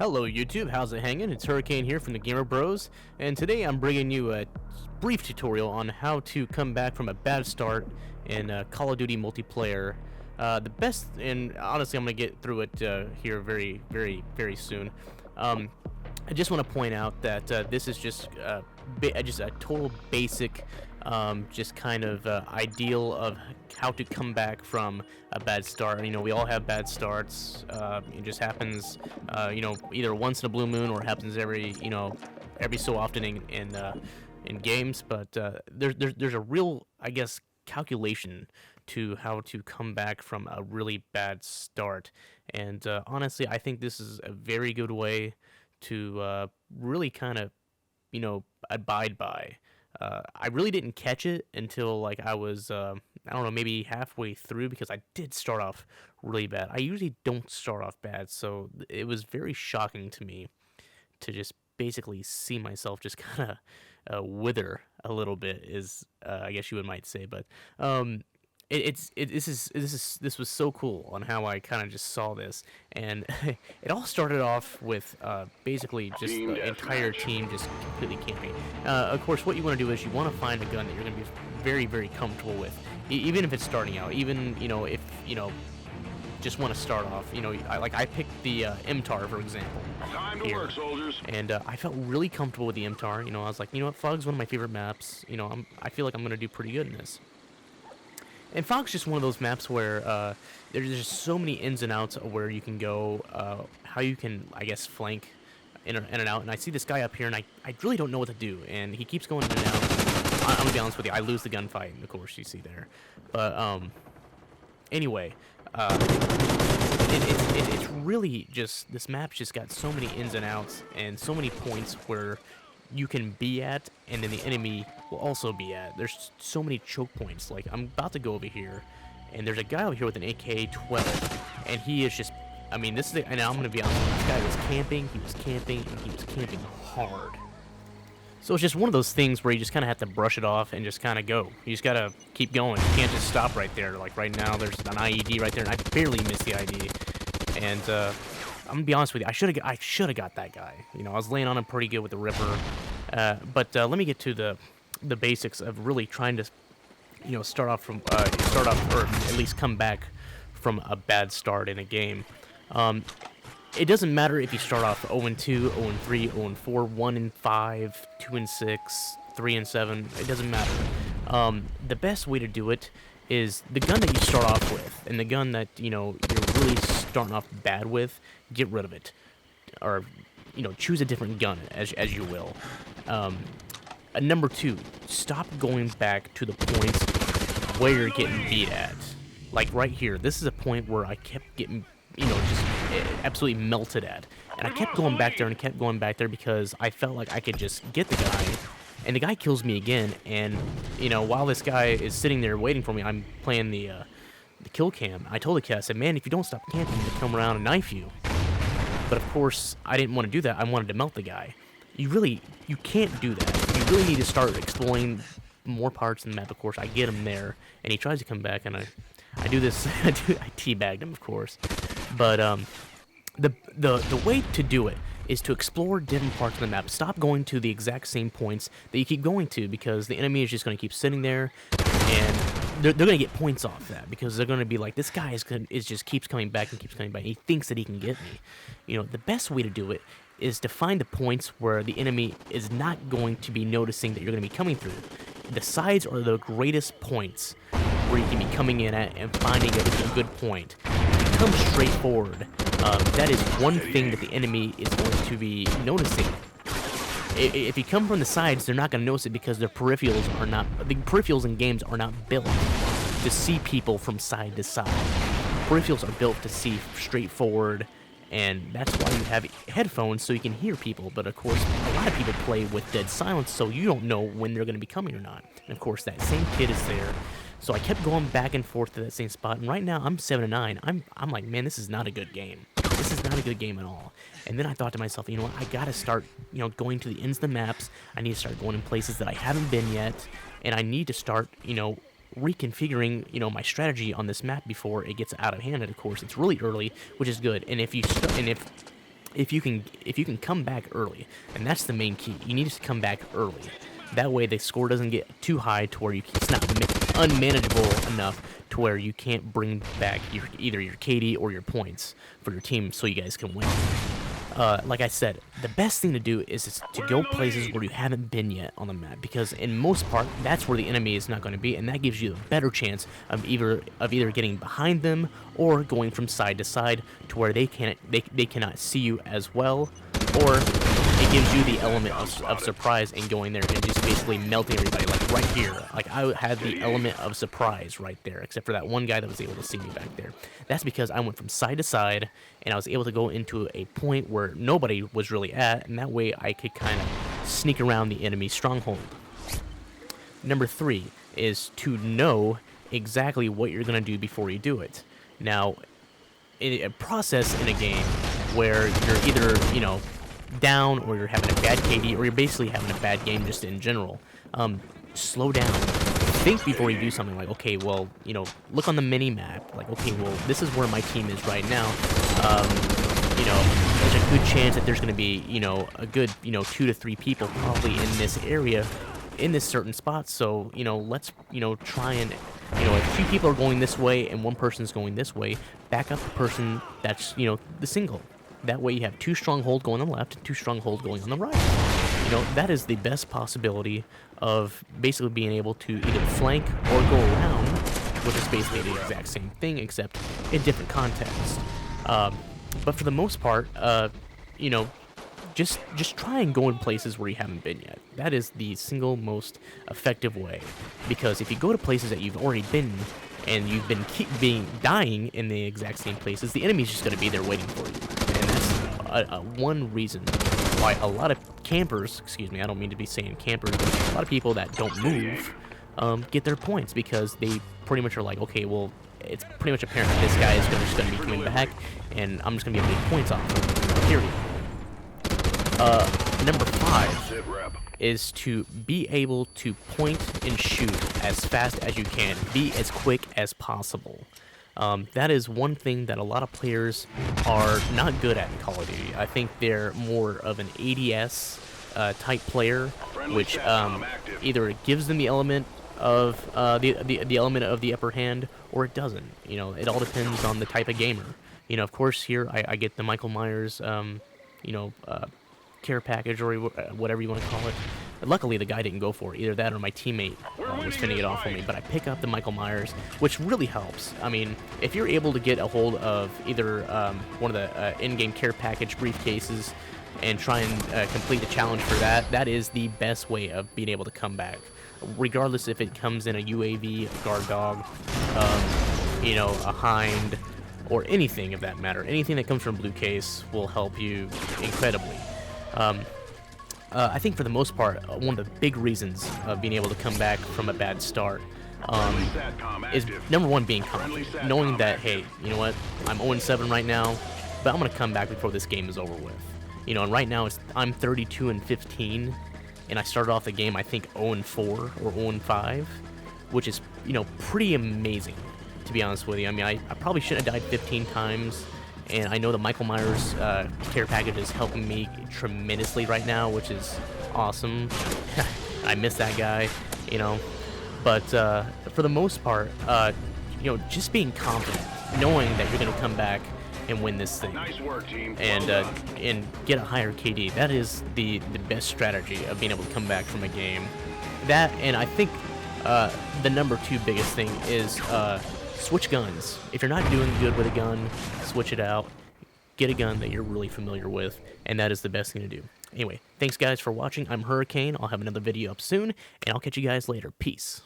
Hello YouTube, how's it hanging? It's Hurricane here from the Gamer Bros, and today I'm bringing you a brief tutorial on how to come back from a bad start in Call of Duty multiplayer. The best, and honestly I'm going to get through it here very soon. I just want to point out that this is just a total basic, just kind of ideal of how to come back from a bad start. You know, we all have bad starts. It just happens, either once in a blue moon or happens every so often in games. But there's a real, I guess, calculation to how to come back from a really bad start. And honestly, I think this is a very good way to really kind of, abide by. I really didn't catch it until like I was, I don't know, maybe halfway through, because I did start off really bad. I usually don't start off bad, so it was very shocking to me to just basically see myself just kind of wither a little bit, is I guess you might say. But this was so cool on how I kind of just saw this, and it all started off with basically just the entire team just completely camping. Of course, what you want to do is you want to find a gun that you're going to be very comfortable with, even if it's starting out. Even if just want to start off, I picked the MTAR, for example. Time to work, soldiers. And I felt really comfortable with the MTAR. I was like, what, Fog's one of my favorite maps. I feel like I'm going to do pretty good in this. And Fog's just one of those maps where there's just so many ins and outs of where you can go, how you can, I guess, flank in and out. And I see this guy up here, and I really don't know what to do. And he keeps going in and out. I'm going to be honest with you, I lose the gunfight, of course, you see there. But anyway, it's really just, this map's just got so many ins and outs and so many points where you can be at, and then the enemy will also be at. There's so many choke points. Like, I'm about to go over here, and there's a guy over here with an AK-12, and he is just, this is and I'm gonna be honest, this guy was camping, and he was camping hard. So it's just one of those things where you just kind of have to brush it off and just kind of go. You just gotta keep going. You can't just stop right there. Like right now, there's an IED right there, and I barely missed the ID. And I'm gonna be honest with you, I should have got that guy. I was laying on him pretty good with the Ripper. But let me get to the basics of really trying to, start off, or at least come back from a bad start in a game. It doesn't matter if you start off 0-2, 0-3, 0-4, 1-5, 2-6, 3-7. It doesn't matter. The best way to do it is the gun that you start off with, and the gun that you're really starting off bad with, get rid of it, or choose a different gun as you will. Number 2, stop going back to the points where you're getting beat at. Like right here, this is a point where I kept getting just absolutely melted at, and I kept going back there because I felt like I could just get the guy. And the guy kills me again, and while this guy is sitting there waiting for me, I'm playing the kill cam. I told the kid, I said, man, if you don't stop camping, I'm gonna come around and knife you. But of course, I didn't want to do that. I wanted to melt the guy. You can't do that. You really need to start exploring more parts of the map. Of course, I get him there, and he tries to come back, and I do this. I teabagged him, of course. But the way to do it is to explore different parts of the map. Stop going to the exact same points that you keep going to, because the enemy is just going to keep sitting there, and they're going to get points off that, because they're going to be like, this guy is just keeps coming back and keeps coming back. He thinks that he can get me. The best way to do it is to find the points where the enemy is not going to be noticing that you're going to be coming through. The sides are the greatest points where you can be coming in at and finding a good point. Come straight forward. That is one thing that the enemy is going to be noticing. If you come from the sides, they're not going to notice it, because the peripherals in games are not built to see people from side to side. Peripherals are built to see straight forward, and that's why you have headphones, so you can hear people. But of course, a lot of people play with dead silence, so you don't know when they're going to be coming or not. And of course, that same kid is there. So I kept going back and forth to that same spot, and right now I'm 7-9. I'm like, man, this is not a good game. This is not a good game at all. And then I thought to myself, you know what, I gotta start, going to the ends of the maps. I need to start going in places that I haven't been yet, and I need to start, reconfiguring, my strategy on this map before it gets out of hand. And of course, it's really early, which is good. And if if you can come back early, and that's the main key. You need to come back early. That way the score doesn't get too high to where it's not unmanageable enough to where you can't bring back either your KD or your points for your team so you guys can win. Like I said, the best thing to do is to go places where you haven't been yet on the map, because in most part, that's where the enemy is not going to be, and that gives you a better chance of either getting behind them or going from side to side to where they cannot see you as well, or it gives you the element of surprise and going there and just basically melting everybody, like right here. Like, I had the element of surprise right there, except for that one guy that was able to see me back there. That's because I went from side to side, and I was able to go into a point where nobody was really at, and that way I could kind of sneak around the enemy stronghold. Number 3 is to know exactly what you're going to do before you do it. Now, a process in a game where you're either, down, or you're having a bad KD, or you're basically having a bad game just in general, slow down. Think before you do something. Like, okay, well, look on the mini map. Like, okay, well, this is where my team is right now. There's a good chance that there's going to be, a good, 2 to 3 people probably in this area, in this certain spot. So, let's, try and, if 2 people are going this way and 1 person's going this way, back up the person that's, the single. That way you have 2 stronghold going on the left and 2 stronghold going on the right. That is the best possibility of basically being able to either flank or go around, which is basically the exact same thing except in different context. But for the most part, just try and go in places where you haven't been yet. That is the single most effective way, because if you go to places that you've already been and you've been dying in the exact same places, the enemy's just going to be there waiting for you. And that's one reason why a lot of campers, excuse me, I don't mean to be saying campers, but a lot of people that don't move get their points, because they pretty much are like, okay, well, it's pretty much apparent that this guy is just going to be coming back, and I'm just going to be able to get points off of him, period. Number 5 is to be able to point and shoot as fast as you can. Be as quick as possible. That is one thing that a lot of players are not good at in Call of Duty. I think they're more of an ADS type player, which either gives them the element of the element of the upper hand, or it doesn't. It all depends on the type of gamer. Of course, here I get the Michael Myers, care package, or whatever you want to call it. But luckily, the guy didn't go for it. Either that or my teammate was finishing it off for me. But I pick up the Michael Myers, which really helps. I mean, if you're able to get a hold of either one of the in-game care package briefcases and try and complete the challenge for that, that is the best way of being able to come back. Regardless if it comes in a UAV, a guard dog, a hind, or anything of that matter. Anything that comes from blue case will help you incredibly. I think for the most part, one of the big reasons of being able to come back from a bad start is, number 1, being confident. Knowing that, hey, you know what, I'm 0-7 right now, but I'm going to come back before this game is over with. And right now I'm 32-15, and I started off the game, I think, 0-4 or 0-5, which is, pretty amazing, to be honest with you. I mean, I probably shouldn't have died 15 times. And I know the Michael Myers care package is helping me tremendously right now, which is awesome. I miss that guy, But for the most part, just being confident, knowing that you're going to come back and win this thing, Nice work, team. and get a higher KD. That is the best strategy of being able to come back from a game. That, and I think the number 2 biggest thing is switch guns. If you're not doing good with a gun, switch it out. Get a gun that you're really familiar with, and that is the best thing to do. Anyway, thanks guys for watching. I'm Hurricane. I'll have another video up soon, and I'll catch you guys later. Peace.